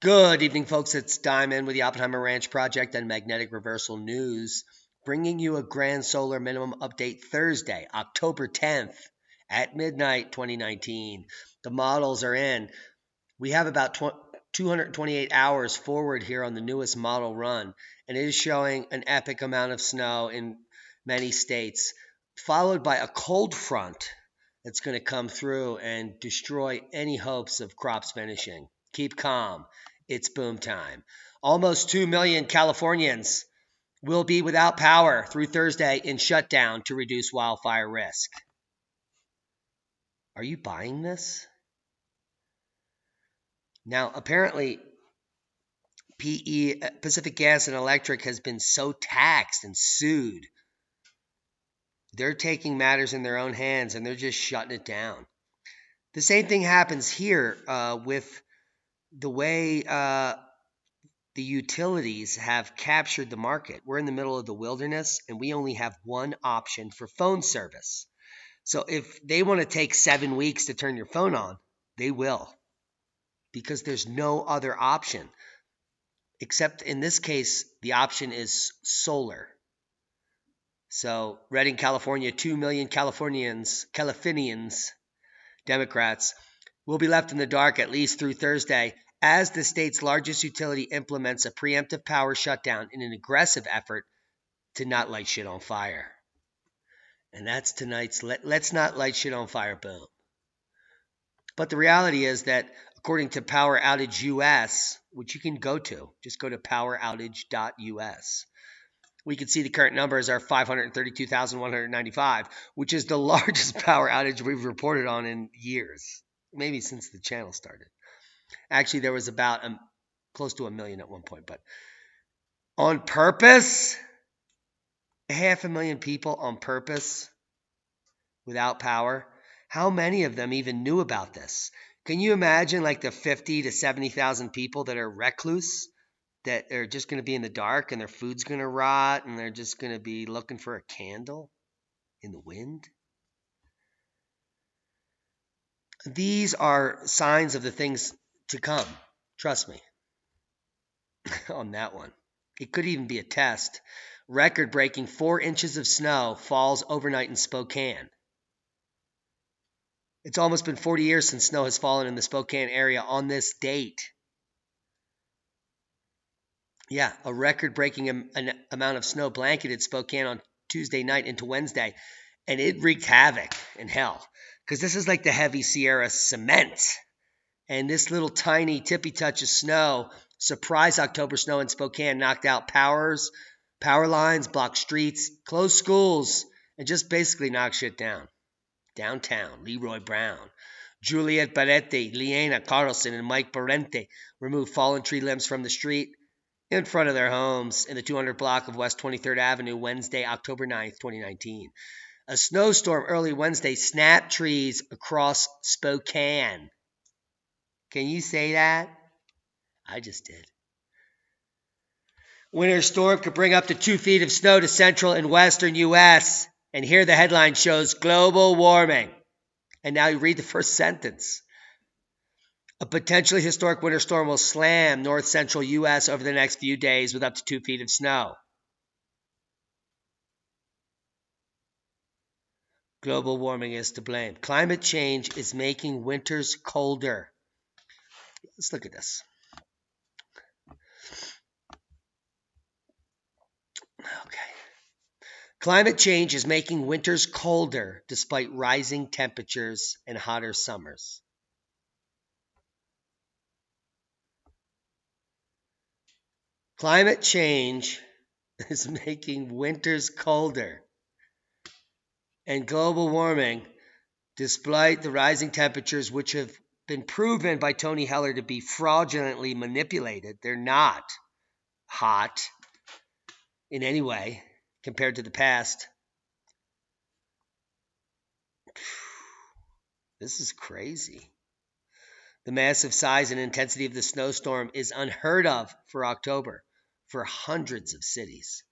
Good evening, folks. It's Diamond with the Oppenheimer Ranch Project and Magnetic Reversal News, bringing you a grand solar minimum update Thursday, October 10th at midnight 2019. The models are in. We have about 228 hours forward here on the newest model run, and it is showing an epic amount of snow in many states, followed by a cold front that's going to come through and destroy any hopes of crops finishing. Keep calm. It's boom time. Almost 2 million Californians will be without power through Thursday in shutdown to reduce wildfire risk. Are you buying this? Now, apparently, Pacific Gas and Electric has been so taxed and sued. They're taking matters in their own hands and they're just shutting it down. The same thing happens here with the way the utilities have captured the market. We're in the middle of the wilderness, and we only have one option for phone service. So if they want to take 7 weeks to turn your phone on, they will, because there's no other option. Except in this case, the option is solar. So Redding, California, 2 million Californians, Democrats, will be left in the dark at least through Thursday as the state's largest utility implements a preemptive power shutdown in an aggressive effort to not light shit on fire. And that's tonight's Let's Not Light Shit on Fire boom. But the reality is that according to Power Outage US, which you can go to, just go to poweroutage.us, we can see the current numbers are 532,195, which is the largest power outage we've reported on in years, maybe since the channel started. Actually, there was about close to 1 million at one point, but on purpose, 500,000 people on purpose without power. How many of them even knew about this? Can you imagine like the 50 to 70,000 people that are recluse, that are just going to be in the dark and their food's going to rot and they're just going to be looking for a candle in the wind? These are signs of the things to come. Trust me on that one. It could even be a test. Record-breaking 4 inches of snow falls overnight in Spokane. It's almost been 40 years since snow has fallen in the Spokane area on this date. Yeah, a record-breaking amount of snow blanketed Spokane on Tuesday night into Wednesday, and it wreaked havoc in hell, because this is like the heavy Sierra cement. And this little tiny tippy touch of snow, surprise October snow in Spokane, knocked out power lines, blocked streets, closed schools, and just basically knocked shit down. Downtown, Leroy Brown, Juliet Barretti, Liena Carlson, and Mike Barrente removed fallen tree limbs from the street in front of their homes in the 200 block of West 23rd Avenue, Wednesday, October 9th, 2019. A snowstorm early Wednesday snapped trees across Spokane. Can you say that? I just did. Winter storm could bring up to 2 feet of snow to central and western U.S. And here the headline shows global warming. And now you read the first sentence. A potentially historic winter storm will slam north central U.S. over the next few days with up to 2 feet of snow. Global warming is to blame. Climate change is making winters colder. Let's look at this. Okay. Climate change is making winters colder despite rising temperatures and hotter summers. Climate change is making winters colder, and global warming, despite the rising temperatures, which have been proven by Tony Heller to be fraudulently manipulated. They're not hot in any way compared to the past. This is crazy. The massive size and intensity of the snowstorm is unheard of for October for hundreds of cities.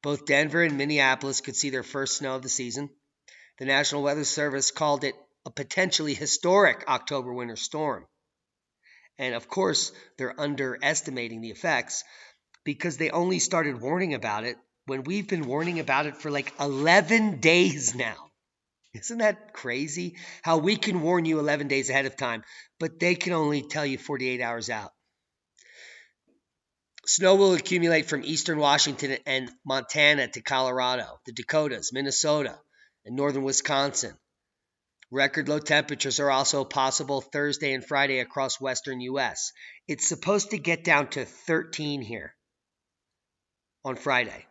Both Denver and Minneapolis could see their first snow of the season. The National Weather Service called it a potentially historic October winter storm. And of course, they're underestimating the effects because they only started warning about it when we've been warning about it for like 11 days now. Isn't that crazy? How we can warn you 11 days ahead of time, but they can only tell you 48 hours out. Snow will accumulate from eastern Washington and Montana to Colorado, the Dakotas, Minnesota, and northern Wisconsin. Record low temperatures are also possible Thursday and Friday across western U.S. It's supposed to get down to 13 here on Friday.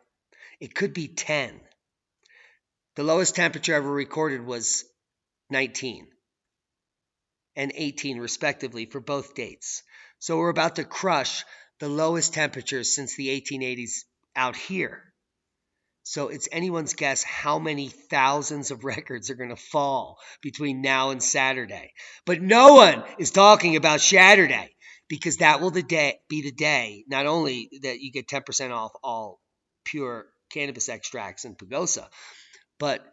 It could be 10. The lowest temperature ever recorded was 19 and 18 respectively for both dates. So we're about to crush the lowest temperatures since the 1880s out here. So it's anyone's guess how many thousands of records are going to fall between now and Saturday. But no one is talking about Saturday because that will be the day not only that you get 10% off all pure cannabis extracts and Pagosa, but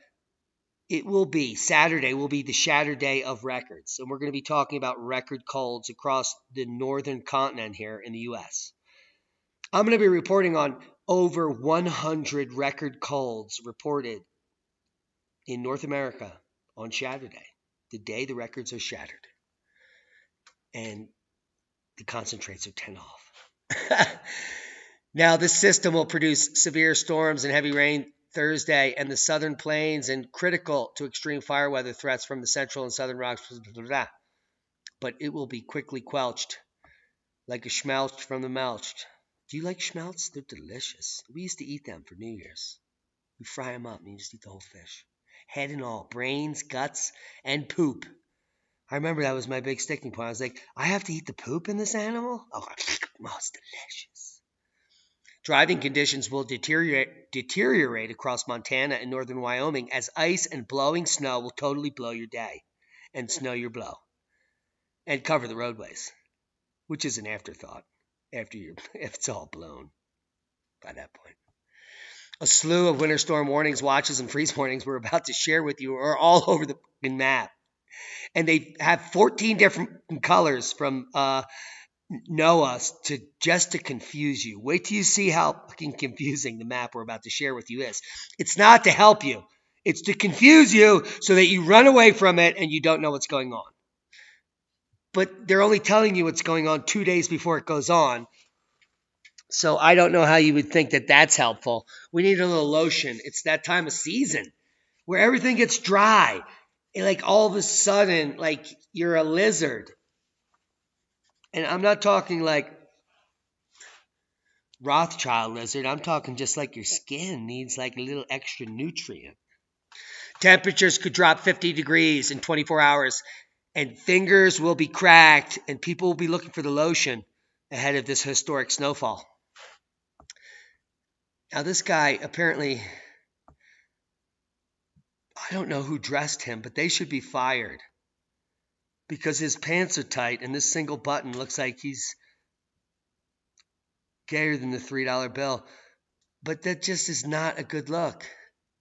Saturday will be the Saturday of records. And we're going to be talking about record colds across the northern continent here in the U.S. I'm going to be reporting on over 100 record colds reported in North America on Saturday, the day the records are shattered. And the concentrates are 10 off. Now, this system will produce severe storms and heavy rain Thursday and the southern plains and critical to extreme fire weather threats from the central and southern rocks. But it will be quickly quelched like a schmelch from the melched. Do you like schmelts? They're delicious. We used to eat them for New Year's. You fry them up and you just eat the whole fish. Head and all, brains, guts, and poop. I remember that was my big sticking point. I was like, I have to eat the poop in this animal? Oh, it's delicious. Driving conditions will deteriorate across Montana and northern Wyoming as ice and blowing snow will totally blow your day and snow your blow and cover the roadways, which is an afterthought if it's all blown by that point. A slew of winter storm warnings, watches, and freeze warnings we're about to share with you are all over the map. And they have 14 different colors from NOAA to confuse you. Wait till you see how fucking confusing the map we're about to share with you is. It's not to help you. It's to confuse you so that you run away from it and you don't know what's going on. But they're only telling you what's going on 2 days before it goes on. So I don't know how you would think that that's helpful. We need a little lotion. It's that time of season where everything gets dry. And like all of a sudden, like you're a lizard. And I'm not talking like Rothschild lizard. I'm talking just like your skin needs like a little extra nutrient. Temperatures could drop 50 degrees in 24 hours. And fingers will be cracked. And people will be looking for the lotion ahead of this historic snowfall. Now, this guy apparently, I don't know who dressed him, but they should be fired because his pants are tight and this single button looks like he's gayer than the $3 bill. But that just is not a good look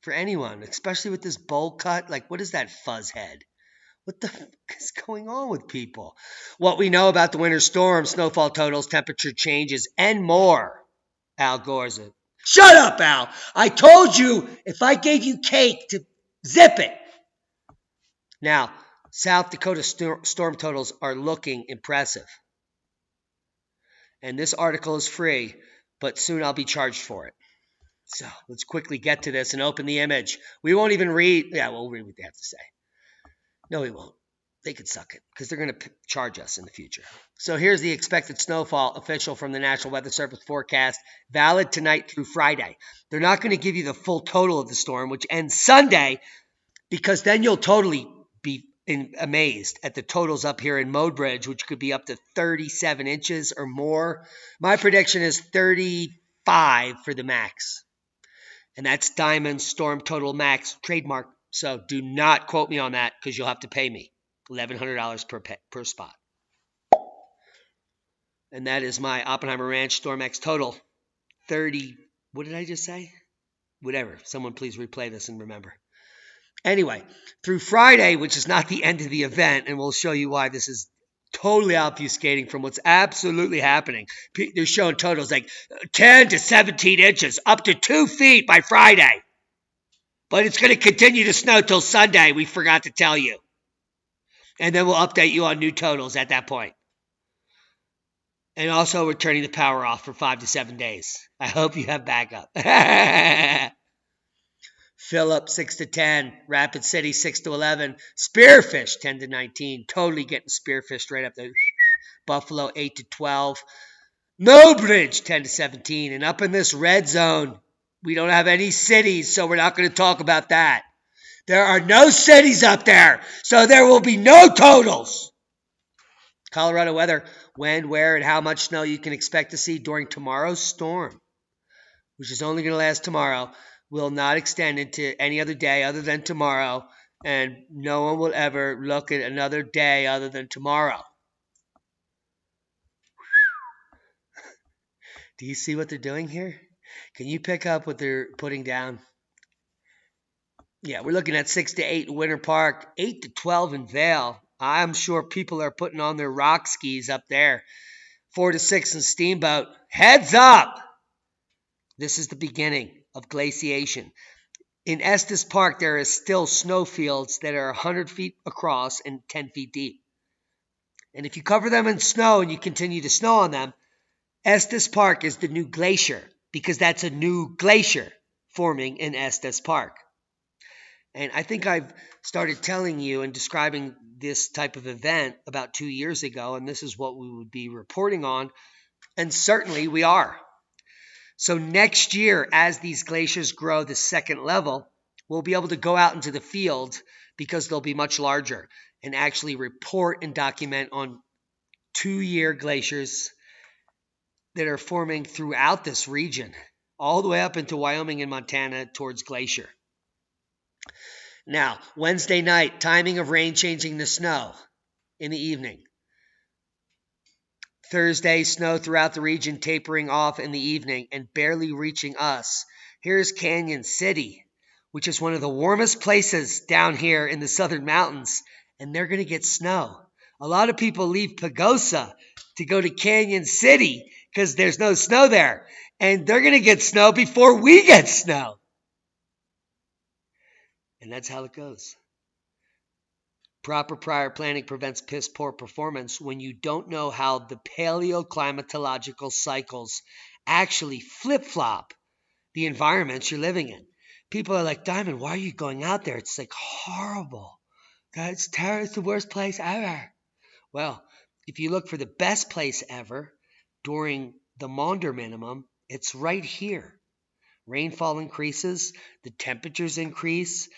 for anyone, especially with this bowl cut. Like, what is that fuzz head? What the fuck is going on with people? What we know about the winter storm, snowfall totals, temperature changes, and more. Al Gore's it. Shut up, Al. I told you if I gave you cake to zip it. Now, South Dakota storm totals are looking impressive. And this article is free, but soon I'll be charged for it. So let's quickly get to this and open the image. We won't even read. Yeah, we'll read what they have to say. No, we won't. They could suck it because they're going to charge us in the future. So here's the expected snowfall official from the National Weather Service forecast, valid tonight through Friday. They're not going to give you the full total of the storm, which ends Sunday, because then you'll totally be amazed at the totals up here in Modebridge, which could be up to 37 inches or more. My prediction is 35 for the max. And that's Diamond Storm Total Max trademark. So do not quote me on that because you'll have to pay me $1,100 per spot. And that is my Oppenheimer Ranch Storm X total. 30, what did I just say? Whatever. Someone please replay this and remember. Anyway, through Friday, which is not the end of the event, and we'll show you why this is Totally obfuscating from what's absolutely happening. They're showing totals like 10 to 17 inches, up to 2 feet by Friday. But it's going to continue to snow till Sunday, we forgot to tell you. And then we'll update you on new totals at that point. And also, we're turning the power off for 5 to 7 days. I hope you have backup. Phillip, 6 to 10. Rapid City, 6 to 11. Spearfish, 10 to 19. Totally getting spearfished right up there. Buffalo, 8 to 12. No Bridge, 10 to 17. And up in this red zone, we don't have any cities, so we're not going to talk about that. There are no cities up there, so there will be no totals. Colorado weather, when, where, and how much snow you can expect to see during tomorrow's storm, which is only going to last tomorrow, will not extend into any other day other than tomorrow, and no one will ever look at another day other than tomorrow. Do you see what they're doing here? Can you pick up what they're putting down? Yeah, we're looking at 6 to 8 in Winter Park, 8 to 12 in Vail. I'm sure people are putting on their rock skis up there. 4 to 6 in Steamboat. Heads up! This is the beginning of glaciation. In Estes Park, there is still snowfields that are 100 feet across and 10 feet deep. And if you cover them in snow and you continue to snow on them, Estes Park is the new glacier because that's a new glacier forming in Estes Park. And I think I've started telling you and describing this type of event about 2 years ago, and this is what we would be reporting on, and certainly we are. So next year, as these glaciers grow the second level, we'll be able to go out into the field because they'll be much larger and actually report and document on 2-year glaciers that are forming throughout this region, all the way up into Wyoming and Montana towards Glacier. Now, Wednesday night, timing of rain changing to snow in the evening. Thursday, snow throughout the region tapering off in the evening and barely reaching us. Here's Canyon City, which is one of the warmest places down here in the southern mountains, and they're going to get snow. A lot of people leave Pagosa to go to Canyon City because there's no snow there, and they're going to get snow before we get snow. And that's how it goes. Proper prior planning prevents piss poor performance when you don't know how the paleoclimatological cycles actually flip-flop the environments you're living in. People are like, Diamond, why are you going out there? It's like horrible. It's the worst place ever. Well, if you look for the best place ever during the Maunder minimum, it's right here. Rainfall increases, the temperatures increase,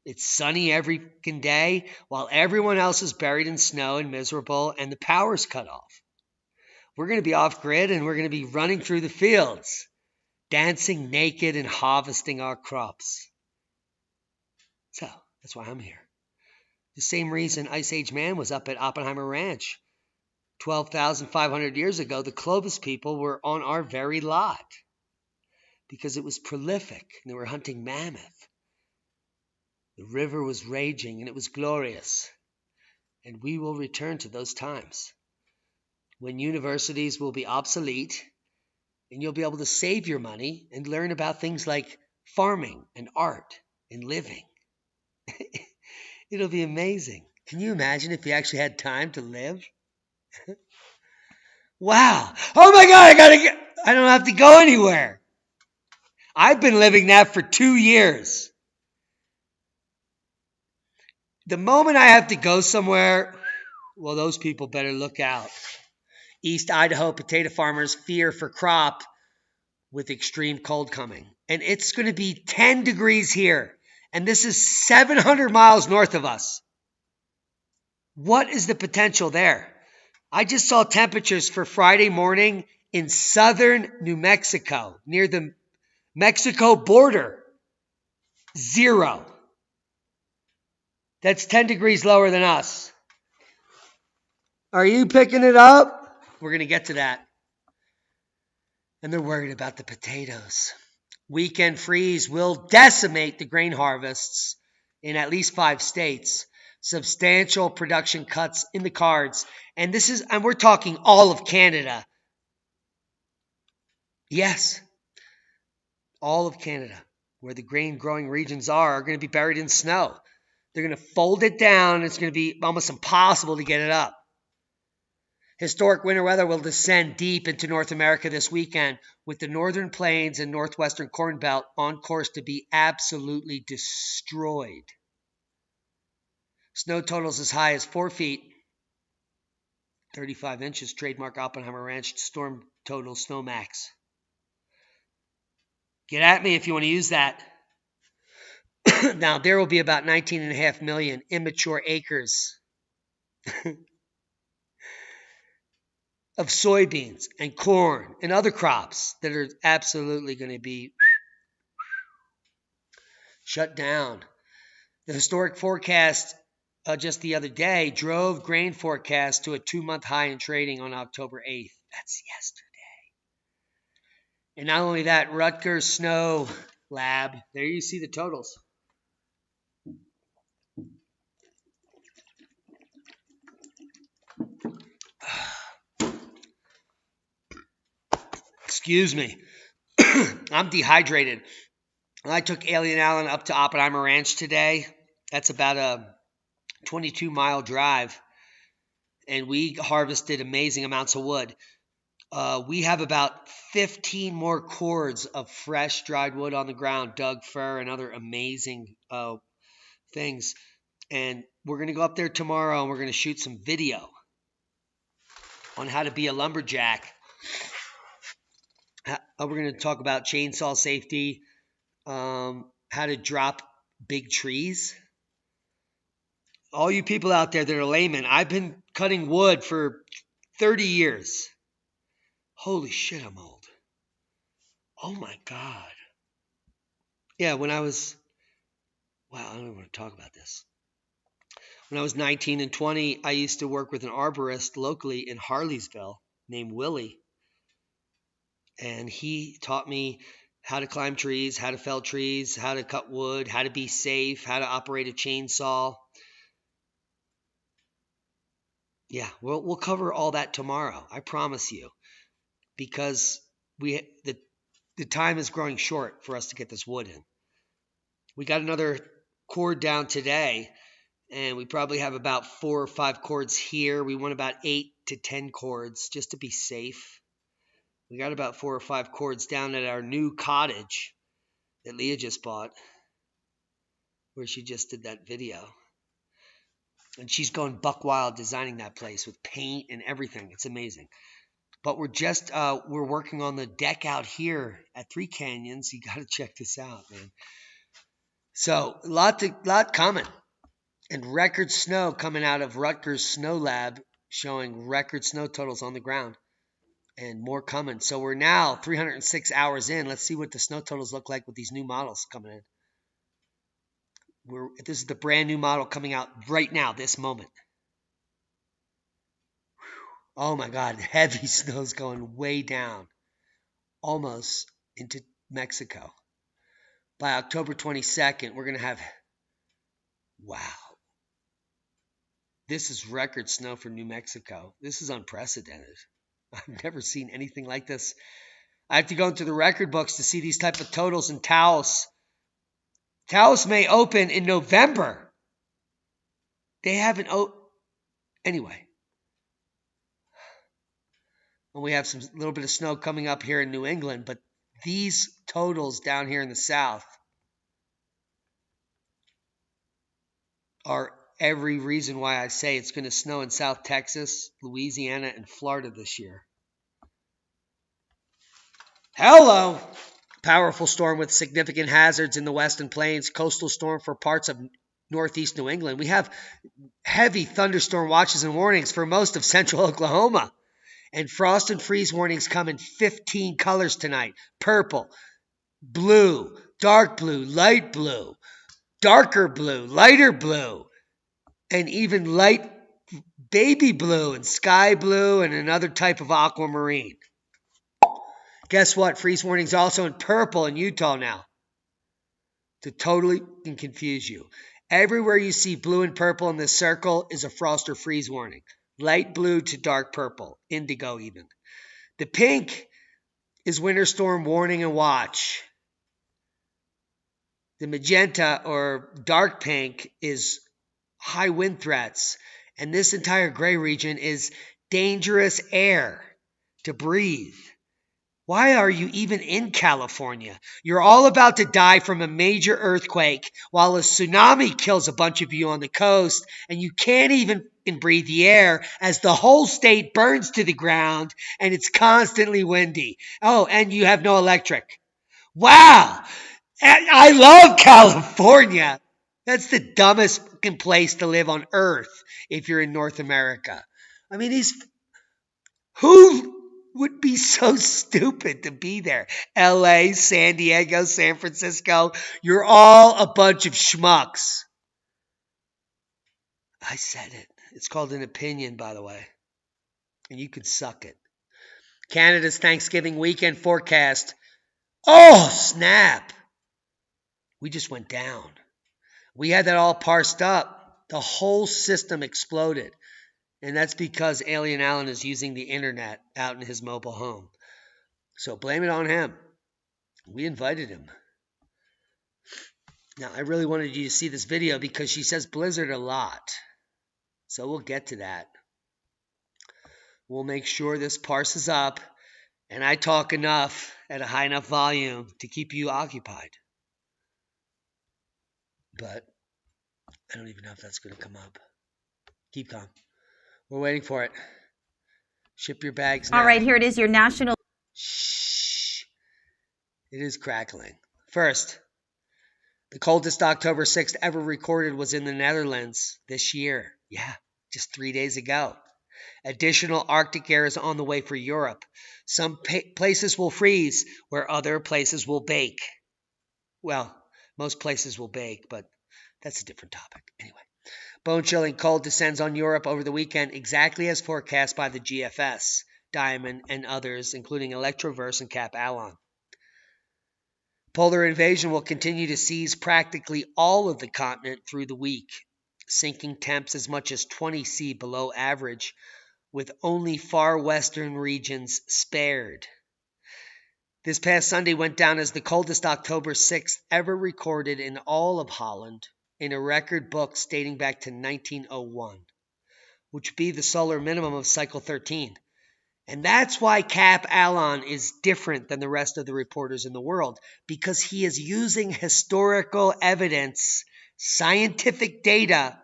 it's sunny every day while everyone else is buried in snow and miserable and the power's cut off. We're going to be off grid and we're going to be running through the fields, dancing naked and harvesting our crops. So that's why I'm here. The same reason Ice Age Man was up at Oppenheimer Ranch. 12,500 years ago, the Clovis people were on our very lot because it was prolific and they were hunting mammoth. The river was raging and it was glorious. And we will return to those times when universities will be obsolete and you'll be able to save your money and learn about things like farming and art and living. It'll be amazing. Can you imagine if we actually had time to live? Wow. Oh my God, I don't have to go anywhere. I've been living that for 2 years. The moment I have to go somewhere, well, those people better look out. East Idaho potato farmers fear for crop with extreme cold coming. And it's going to be 10 degrees here. And this is 700 miles north of us. What is the potential there? I just saw temperatures for Friday morning in southern New Mexico, near the Mexico border. 0. That's 10 degrees lower than us. Are you picking it up? We're going to get to that. And they're worried about the potatoes. Weekend freeze will decimate the grain harvests in at least 5 states. Substantial production cuts in the cards. And we're talking all of Canada. Yes, all of Canada, where the grain growing regions are going to be buried in snow. They're going to fold it down. It's going to be almost impossible to get it up. Historic winter weather will descend deep into North America this weekend, with the northern plains and northwestern Corn Belt on course to be absolutely destroyed. Snow totals as high as 4 feet, 35 inches, trademark Oppenheimer Ranch storm total snow max. Get at me if you want to use that. Now, there will be about 19.5 million immature acres of soybeans and corn and other crops that are absolutely going to be shut down. The historic forecast just the other day drove grain forecast to a 2-month high in trading on October 8th. That's yesterday. And not only that, Rutgers Snow Lab, there you see the totals. Excuse me. I'm dehydrated. I took Alien Allen up to Oppenheimer Ranch today. That's about a 22-mile drive. And we harvested amazing amounts of wood. We have about 15 more cords of fresh dried wood on the ground, Doug fir and other amazing things. And we're going to go up there tomorrow and we're going to shoot some video on how to be a lumberjack. We're going to talk about chainsaw safety, how to drop big trees. All you people out there that are laymen, I've been cutting wood for 30 years. Holy shit, I'm old. Oh my God. Yeah, I don't even want to talk about this. When I was 19 and 20, I used to work with an arborist locally in Harleysville named Willie. And he taught me how to climb trees, how to fell trees, how to cut wood, how to be safe, how to operate a chainsaw. Yeah, we'll cover all that tomorrow. I promise you, because the time is growing short for us to get this wood in. We got another cord down today, and we probably have about 4 or 5 cords here. We want about 8 to 10 cords just to be safe. We got about 4 or 5 cords down at our new cottage that Leah just bought, where she just did that video. And she's going buck wild designing that place with paint and everything. It's amazing. But we're working on the deck out here at Three Canyons. You got to check this out, man. So a lot coming. And record snow coming out of Rutgers Snow Lab, showing record snow totals on the ground. And more coming. So we're now 306 hours in. Let's see what the snow totals look like with these new models coming in. This is the brand new model coming out right now, this moment. Oh my God, heavy snow's going way down, almost into Mexico. By October 22nd, we're going to have, wow. This is record snow for New Mexico. This is unprecedented. I've never seen anything like this. I have to go into the record books to see these type of totals in Taos. Taos may open in November. They haven't anyway. And we have some little bit of snow coming up here in New England, but these totals down here in the South are every reason why I say it's going to snow in South Texas, Louisiana, and Florida this year. Hello! Powerful storm with significant hazards in the Western Plains. Coastal storm for parts of northeast New England. We have heavy thunderstorm watches and warnings for most of central Oklahoma. And frost and freeze warnings come in 15 colors tonight. Purple, blue, dark blue, light blue, darker blue, lighter blue, and even light baby blue and sky blue and another type of aquamarine. Guess what? Freeze warnings also in purple in Utah now to totally confuse you. Everywhere you see blue and purple in this circle is a frost or freeze warning. Light blue to dark purple, indigo even. The pink is winter storm warning and watch. The magenta or dark pink is high wind threats. And this entire gray region is dangerous air to breathe. Why are you even in California? You're all about to die from a major earthquake while a tsunami kills a bunch of you on the coast, and you can't even breathe the air as the whole state burns to the ground and it's constantly windy. Oh, and you have no electric. Wow! I love California. That's the dumbest fucking place to live on earth if you're in North America. I mean, who would be so stupid to be there? LA, San Diego, San Francisco. You're all a bunch of schmucks. I said it. It's called an opinion, by the way. And you could suck it. Canada's Thanksgiving weekend forecast. Oh, snap. We just went down. We had that all parsed up. The whole system exploded. And that's because Alien Alan is using the internet out in his mobile home. So blame it on him. We invited him. Now, I really wanted you to see this video because she says blizzard a lot. So we'll get to that. We'll make sure this parses up and I talk enough at a high enough volume to keep you occupied. But I don't even know if that's going to come up. Keep calm. We're waiting for it. Ship your bags now. All right, here it is, your national... Shh. It is crackling. First, the coldest October 6th ever recorded was in the Netherlands this year. Yeah, just 3 days ago. Additional Arctic air is on the way for Europe. Some places will freeze where other places will bake. Well, most places will bake, but that's a different topic. Anyway. Bone-chilling cold descends on Europe over the weekend exactly as forecast by the GFS, Diamond, and others, including Electroverse and Cap Alon. Polar invasion will continue to seize practically all of the continent through the week, sinking temps as much as 20 C below average, with only far western regions spared. This past Sunday went down as the coldest October 6th ever recorded in all of Holland, in a record book dating back to 1901, which would be the solar minimum of cycle 13. And that's why Cap Alon is different than the rest of the reporters in the world, because he is using historical evidence, scientific data,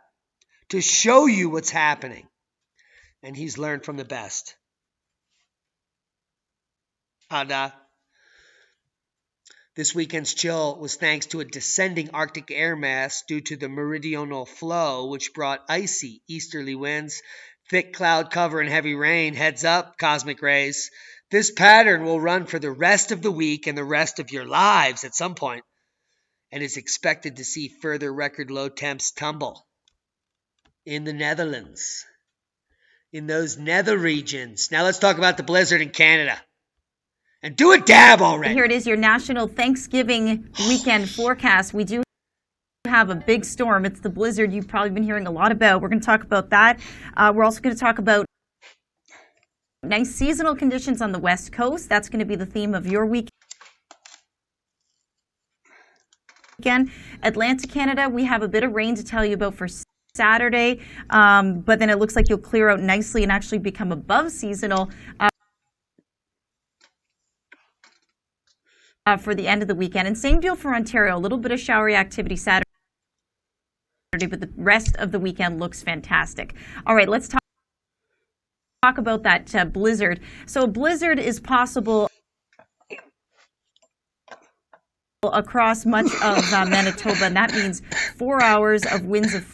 to show you what's happening. And he's learned from the best. Ada. This weekend's chill was thanks to a descending Arctic air mass due to the meridional flow, which brought icy easterly winds, thick cloud cover, and heavy rain. Heads up, cosmic rays. This pattern will run for the rest of the week and the rest of your lives at some point, and is expected to see further record low temps tumble. In the Netherlands. In those nether regions. Now let's talk about the blizzard in Canada. And do a dab already. Here it is, your national Thanksgiving weekend forecast. We do have a big storm. It's the blizzard you've probably been hearing a lot about. We're going to talk about that. We're also going to talk about nice seasonal conditions on the West Coast. That's going to be the theme of your weekend. Atlantic Canada, we have a bit of rain to tell you about for Saturday, but then it looks like you'll clear out nicely and actually become above seasonal for the end of the weekend. And same deal for Ontario, a little bit of showery activity Saturday, but the rest of the weekend looks fantastic. All right, let's talk about that blizzard. So a blizzard is possible across much of Manitoba, and that means 4 hours of winds of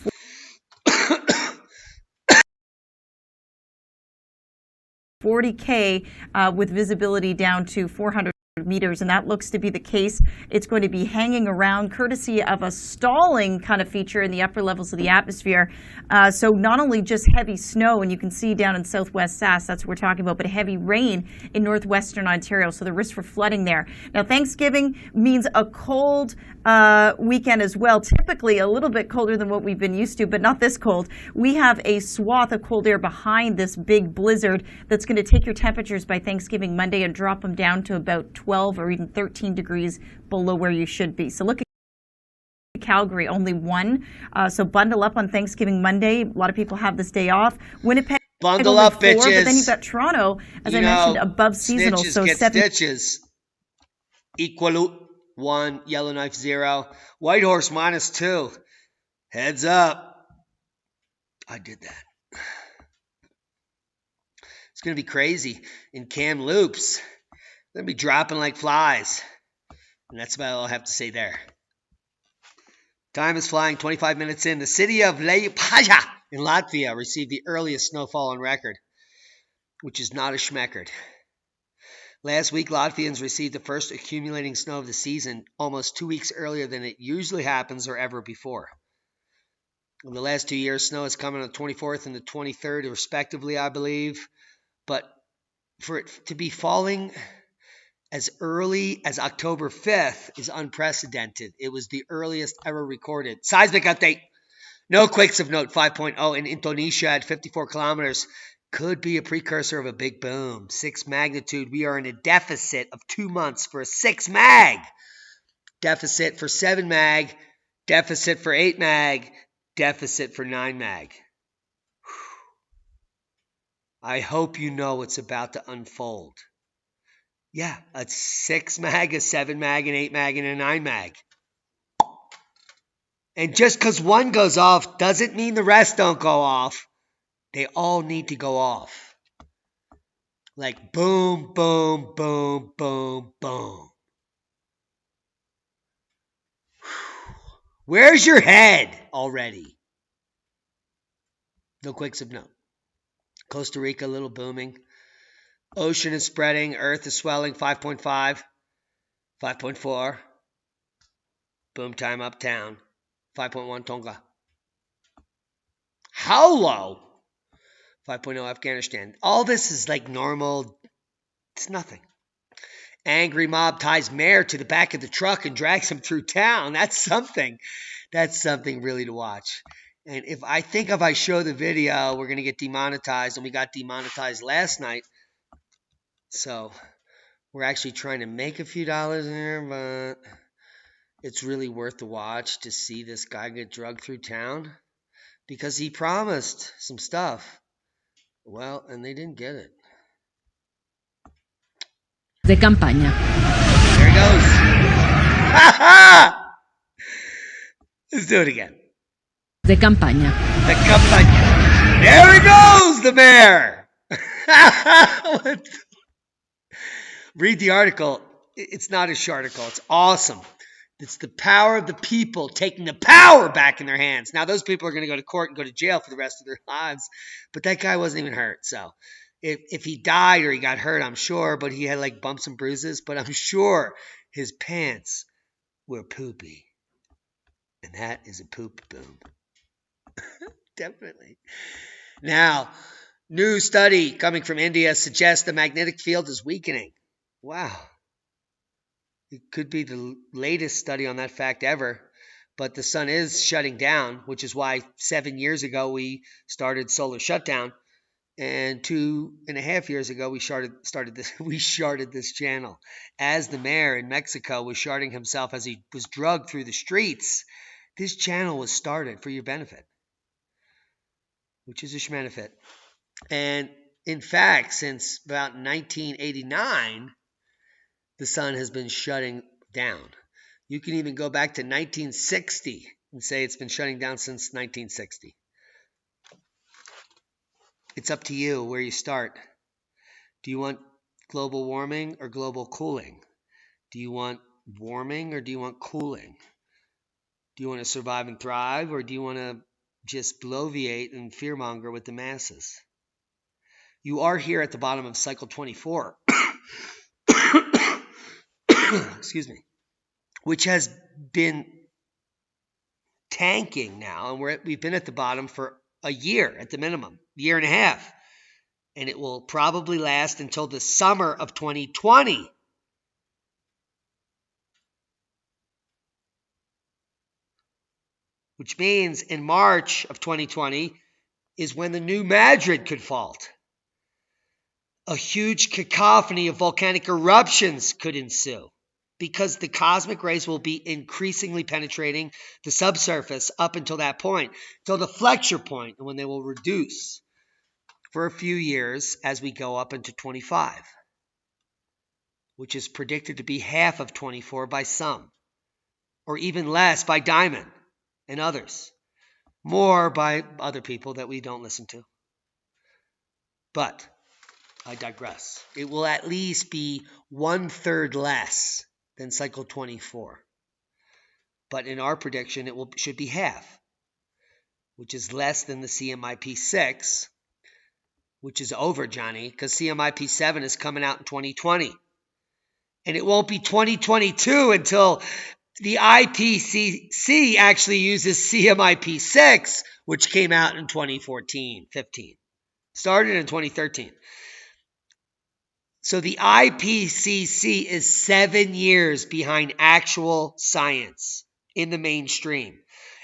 40 with visibility down to 400 meters, and that looks to be the case. It's going to be hanging around courtesy of a stalling kind of feature in the upper levels of the atmosphere. So not only just heavy snow, and you can see down in southwest Sask, that's what we're talking about, but heavy rain in northwestern Ontario, so the risk for flooding there. Now, Thanksgiving means a cold weekend as well. Typically a little bit colder than what we've been used to, but not this cold. We have a swath of cold air behind this big blizzard that's going to take your temperatures by Thanksgiving Monday and drop them down to about 12 or even 13 degrees below where you should be. So look at Calgary, only 1. So bundle up on Thanksgiving Monday. A lot of people have this day off. Winnipeg, Bundle only up, 4, bitches. But then you've got Toronto, as I mentioned, above seasonal. Snitches So get 7. stitches. Equal 1, Yellowknife 0, Whitehorse -2. Heads up. I did that. It's going to be crazy in Kamloops. They're going to be dropping like flies. And that's about all I have to say there. Time is flying, 25 minutes in. The city of Liepaja in Latvia received the earliest snowfall on record, which is not a schmeckard. Last week, Latvians received the first accumulating snow of the season almost 2 weeks earlier than it usually happens or ever before. In the last 2 years, snow has come on the 24th and the 23rd, respectively, I believe. But for it to be falling as early as October 5th is unprecedented. It was the earliest ever recorded. Seismic update. No quakes of note. 5.0 in Indonesia at 54 kilometers. Could be a precursor of a big boom. 6 magnitude. We are in a deficit of 2 months for a 6 mag. Deficit for 7 mag. Deficit for 8 mag. Deficit for 9 mag. I hope you know what's about to unfold. Yeah, a 6 mag, a 7 mag, an 8 mag, and a 9 mag. And just because one goes off doesn't mean the rest don't go off. They all need to go off. Like boom, boom, boom, boom, boom. Where's your head already? No quakes of note. Costa Rica, a little booming. Ocean is spreading. Earth is swelling. 5.5. 5.4. Boom time uptown. 5.1 Tonga. How low? 5.0 Afghanistan. All this is like normal. It's nothing. Angry mob ties mayor to the back of the truck and drags him through town. That's something. That's something really to watch. And if I show the video, we're going to get demonetized. And we got demonetized last night. So we're actually trying to make a few dollars here, but it's really worth the watch to see this guy get drugged through town because he promised some stuff. Well, and they didn't get it. De campaña. There he goes. Ha ha! Let's do it again. De campaña. The campaña. There he goes, the mayor. Read the article. It's not a short article. It's awesome. It's the power of the people taking the power back in their hands. Now, those people are going to go to court and go to jail for the rest of their lives. But that guy wasn't even hurt. So if he died or he got hurt, I'm sure. But he had like bumps and bruises. But I'm sure his pants were poopy. And that is a poop boom. Definitely. Now, new study coming from India suggests the magnetic field is weakening. Wow. It could be the latest study on that fact ever. But the sun is shutting down, which is why 7 years ago we started solar shutdown. And 2.5 years ago we sharded this channel. As the mayor in Mexico was sharding himself as he was drugged through the streets, this channel was started for your benefit, which is a schmenefit. And in fact, since about 1989, the sun has been shutting down. You can even go back to 1960 and say it's been shutting down since 1960. It's up to you where you start. Do you want global warming or global cooling? Do you want warming or do you want cooling? Do you want to survive and thrive or do you want to just bloviate and fearmonger with the masses? You are here at the bottom of cycle 24. Excuse me. Which has been tanking now, and we've been at the bottom for a year at the minimum, year and a half, and it will probably last until the summer of 2020. which means in March of 2020 is when the New Madrid could fault. A huge cacophony of volcanic eruptions could ensue because the cosmic rays will be increasingly penetrating the subsurface up until that point, till the flexure point, when they will reduce for a few years as we go up into 25, which is predicted to be half of 24 by some, or even less by Diamond and others, more by other people that we don't listen to. But I digress. It will at least be 1/3 less than cycle 24. But in our prediction, should be half, which is less than the CMIP 6, which is over, Johnny, because CMIP 7 is coming out in 2020. And it won't be 2022 until the IPCC actually uses CMIP 6, which came out in 2014, 15. Started in 2013. So the IPCC is 7 years behind actual science in the mainstream.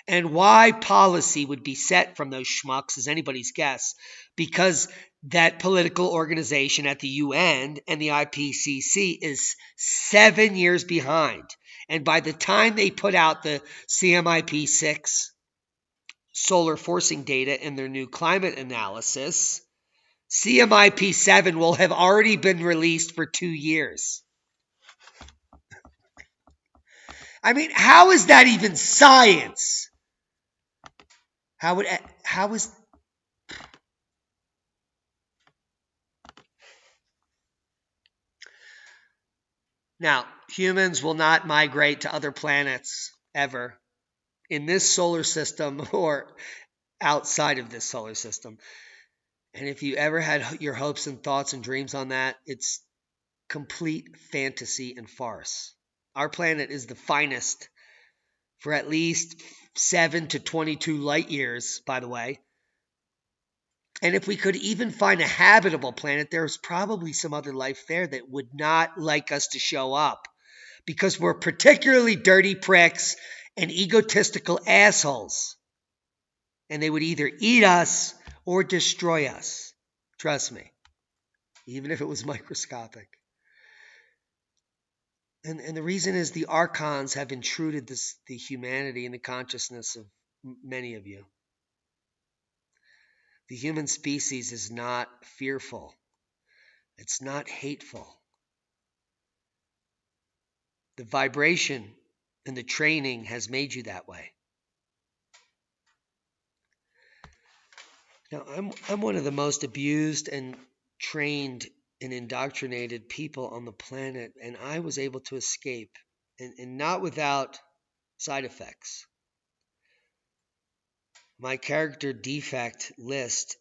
And why policy would be set from those schmucks is anybody's guess, because that political organization at the UN and the IPCC is 7 years behind. And by the time they put out the CMIP 6 solar forcing data in their new climate analysis, CMIP 7 will have already been released for 2 years. I mean, how is that even science? How is... Now, humans will not migrate to other planets ever in this solar system or outside of this solar system. And if you ever had your hopes and thoughts and dreams on that, it's complete fantasy and farce. Our planet is the finest for at least 7 to 22 light years, by the way. And if we could even find a habitable planet, there's probably some other life there that would not like us to show up because we're particularly dirty pricks and egotistical assholes. And they would either eat us or destroy us. Trust me. Even if it was microscopic. And the reason is the archons have intruded the humanity and the consciousness of many of you. The human species is not fearful. It's not hateful. The vibration and the training has made you that way. Now, I'm one of the most abused and trained and indoctrinated people on the planet, and I was able to escape, and not without side effects. My character defect list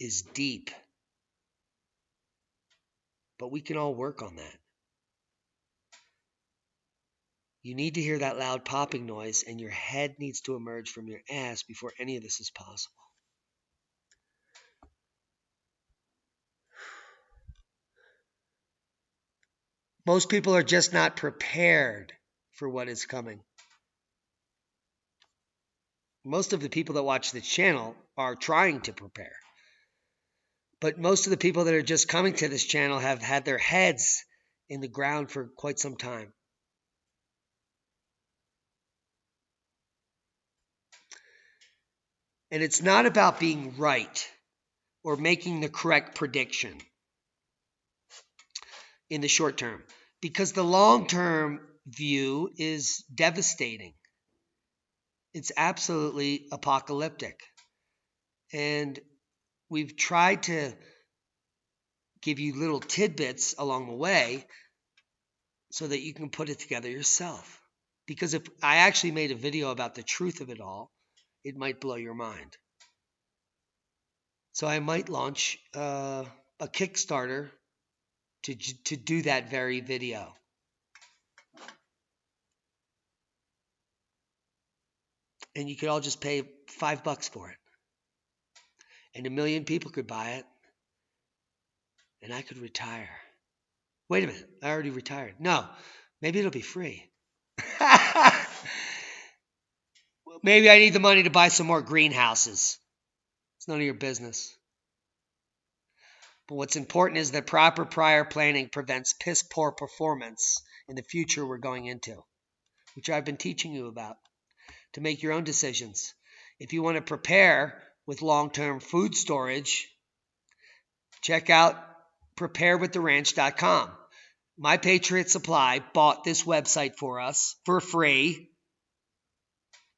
is deep, but we can all work on that. You need to hear that loud popping noise, and your head needs to emerge from your ass before any of this is possible. Most people are just not prepared for what is coming. Most of the people that watch this channel are trying to prepare. But most of the people that are just coming to this channel have had their heads in the ground for quite some time. And it's not about being right or making the correct prediction in the short term, because the long-term view is devastating. It's absolutely apocalyptic. And we've tried to give you little tidbits along the way so that you can put it together yourself. Because if I actually made a video about the truth of it all, it might blow your mind. So I might launch a Kickstarter to do that very video. And you could all just pay $5 for it. And 1 million people could buy it. And I could retire. Wait a minute, I already retired. No, maybe it'll be free. maybe I need the money to buy some more greenhouses. It's none of your business. But what's important is that proper prior planning prevents piss poor performance in the future we're going into, which I've been teaching you about, to make your own decisions. If you want to prepare with long-term food storage, check out preparewiththeranch.com. My Patriot Supply bought this website for us for free.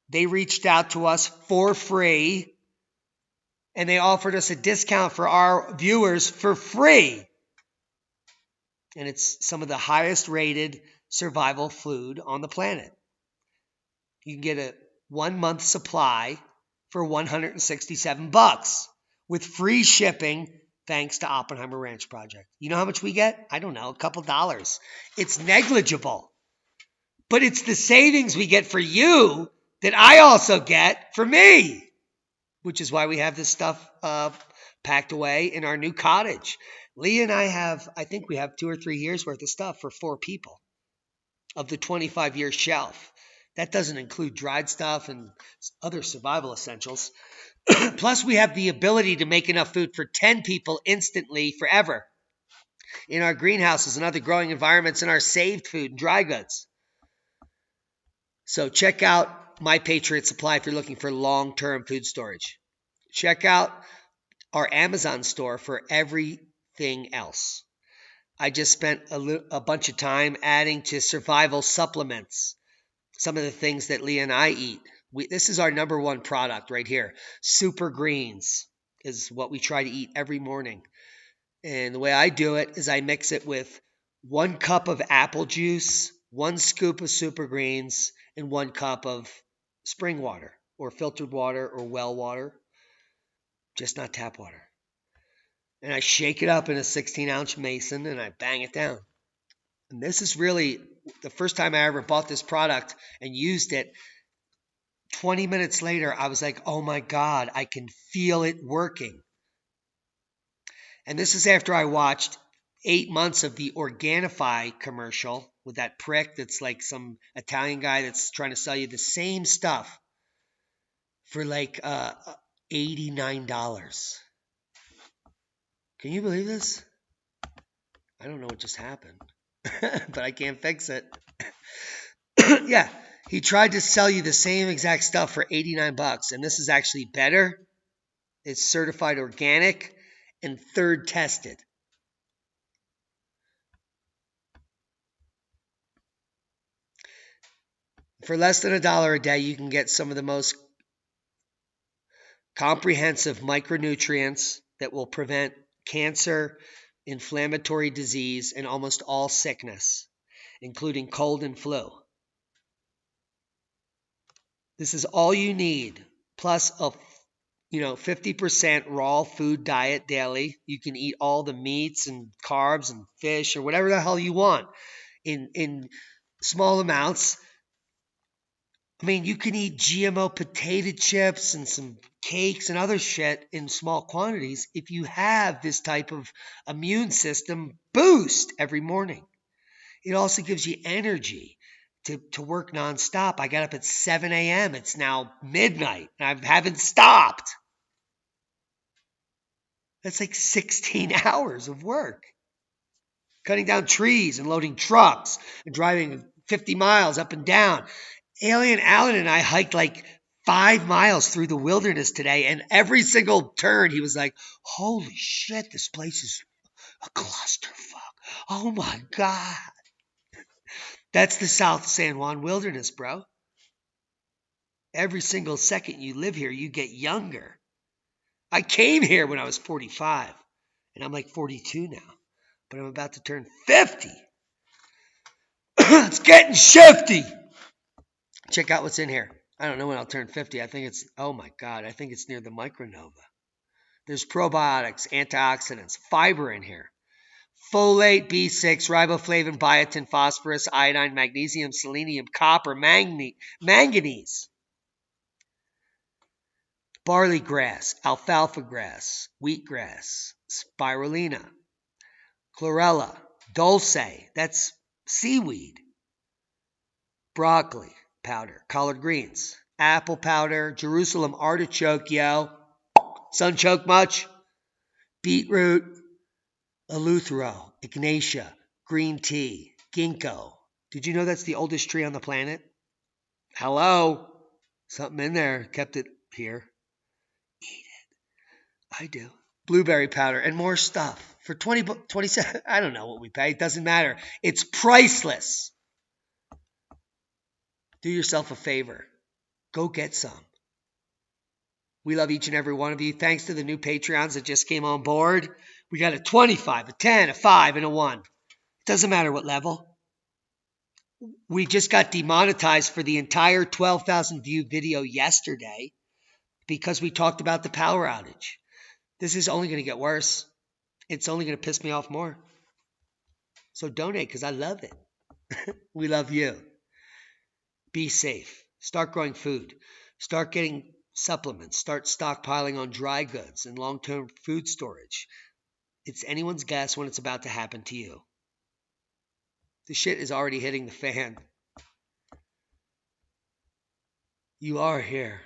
They reached out to us for free, and they offered us a discount for our viewers for free. And it's some of the highest rated survival food on the planet. You can get a 1-month supply for $167 with free shipping thanks to Oppenheimer Ranch Project. You know how much we get? I don't know, a couple dollars. It's negligible. But it's the savings we get for you that I also get for me, which is why we have this stuff packed away in our new cottage. Lee and I think we have 2 or 3 years worth of stuff for 4 people of the 25-year shelf. That doesn't include dried stuff and other survival essentials. Plus, we have the ability to make enough food for 10 people instantly forever in our greenhouses and other growing environments and our saved food and dry goods. So check out My Patriot Supply if you're looking for long-term food storage. Check out our Amazon store for everything else. I just spent a bunch of time adding to survival supplements, some of the things that Leah and I eat. This is our number 1 product right here. Super Greens is what we try to eat every morning. And the way I do it is I mix it with 1 cup of apple juice, 1 scoop of Super Greens, and 1 cup of spring water or filtered water or well water, just not tap water. And I shake it up in a 16-ounce mason and I bang it down. And this is really the first time I ever bought this product and used it. 20 minutes later, I was like, oh my God, I can feel it working. And this is after I watched 8 months of the Organifi commercial with that prick that's like some Italian guy that's trying to sell you the same stuff for like $89. Can you believe this? I don't know what just happened, but I can't fix it. Yeah, he tried to sell you the same exact stuff for $89, and this is actually better. It's certified organic and third tested. For less than $1 a day, you can get some of the most comprehensive micronutrients that will prevent cancer, inflammatory disease, and almost all sickness, including cold and flu. This is all you need, plus a 50% raw food diet daily. You can eat all the meats and carbs and fish or whatever the hell you want in small amounts. I mean, you can eat GMO potato chips and some cakes and other shit in small quantities if you have this type of immune system boost every morning. It also gives you energy to work nonstop. I got up at 7 a.m. It's now midnight, and I haven't stopped. That's like 16 hours of work. Cutting down trees and loading trucks and driving 50 miles up and down. Alien Alan and I hiked like 5 miles through the wilderness today, and every single turn he was like, holy shit, this place is a clusterfuck. Oh my God. That's the South San Juan wilderness, bro. Every single second you live here, you get younger. I came here when I was 45, and I'm like 42 now, but I'm about to turn 50. It's getting shifty. Check out what's in here. I don't know when I'll turn 50. I think it's, oh my God, I think it's near the micronova. There's probiotics, antioxidants, fiber in here. Folate, B6, riboflavin, biotin, phosphorus, iodine, magnesium, selenium, copper, manganese. Barley grass, alfalfa grass, wheatgrass, spirulina, chlorella, dulce, that's seaweed, broccoli powder, collard greens, apple powder, Jerusalem artichoke, yo. Sunchoke much? Beetroot, eleuthero, ignatia, green tea, ginkgo. Did you know that's the oldest tree on the planet? Hello? Something in there kept it here. Eat it. I do. Blueberry powder and more stuff. For 27, I don't know what we pay. It doesn't matter. It's priceless. Do yourself a favor. Go get some. We love each and every one of you. Thanks to the new Patreons that just came on board. We got a 25, a 10, a 5, and a 1. It doesn't matter what level. We just got demonetized for the entire 12,000 view video yesterday because we talked about the power outage. This is only going to get worse. It's only going to piss me off more. So donate because I love it. We love you. Be safe. Start growing food. Start getting supplements. Start stockpiling on dry goods and long-term food storage. It's anyone's guess when it's about to happen to you. The shit is already hitting the fan. You are here.